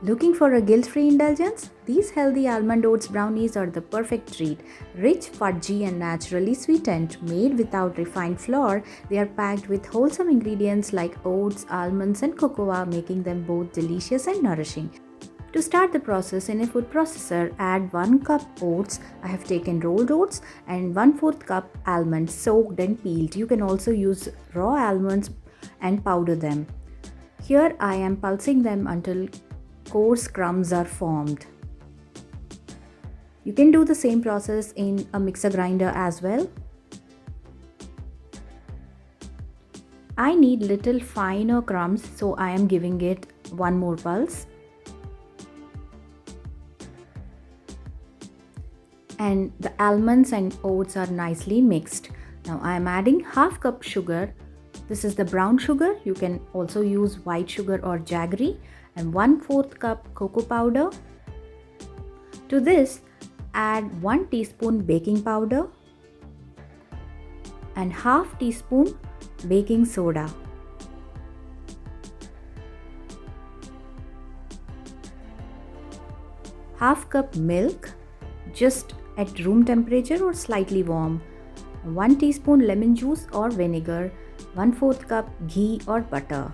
Looking for a guilt-free indulgence? These healthy almond oats brownies are the perfect treat. Rich, fudgy and naturally sweetened, made without refined flour, they are packed with wholesome ingredients like oats, almonds and cocoa, making them both delicious and nourishing. To start the process, in a food processor, add 1 cup oats. I have taken rolled oats and 1/4 cup almonds soaked and peeled. You can also use raw almonds and powder them. Here I am pulsing them until coarse crumbs are formed. You can do the same process in a mixer grinder as well. I need little finer crumbs, so I am giving it one more pulse. And the almonds and oats are nicely mixed. Now I am adding half cup sugar. This is the brown sugar. You can also use white sugar or jaggery, and 1/4 cup cocoa powder. To this, add 1 teaspoon baking powder and half teaspoon baking soda. Half cup milk, just at room temperature or slightly warm. 1 teaspoon lemon juice or vinegar. 1/4 cup ghee or butter.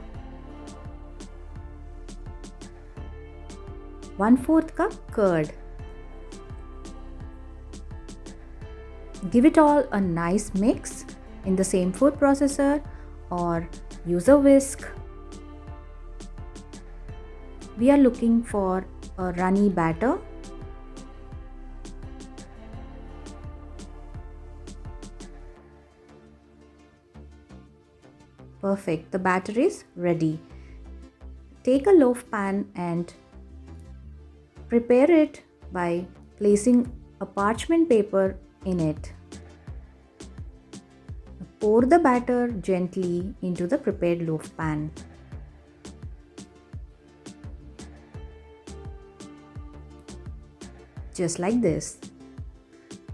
1/4 cup curd. Give it all a nice mix in the same food processor or use a whisk. We are looking for a runny batter. Perfect, the batter is ready. Take a loaf pan and prepare it by placing a parchment paper in it. Pour the batter gently into the prepared loaf pan. Just like this.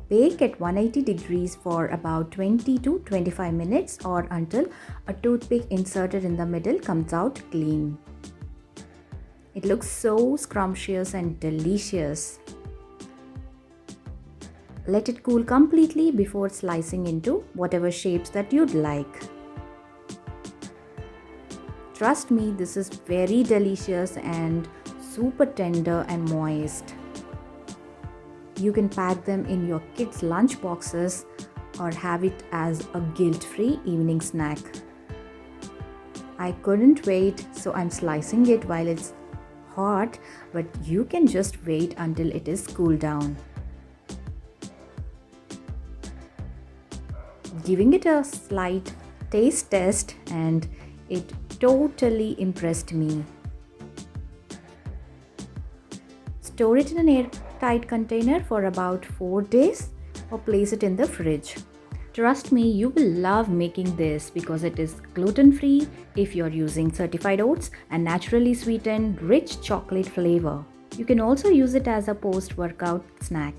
Bake at 180 degrees for about 20 to 25 minutes or until a toothpick inserted in the middle comes out clean. It looks so scrumptious and delicious. Let it cool completely before slicing into whatever shapes that you'd like. Trust me, this is very delicious and super tender and moist. You can pack them in your kids' lunch boxes or have it as a guilt-free evening snack. I couldn't wait, so I'm slicing it while it's hot, but you can just wait until it is cooled down. Giving it a slight taste test and it totally impressed me. Store it in an airtight container for about 4 days or place it in the fridge. Trust me, you will love making this because it is gluten-free if you're using certified oats and naturally sweetened rich chocolate flavor. You can also use it as a post-workout snack.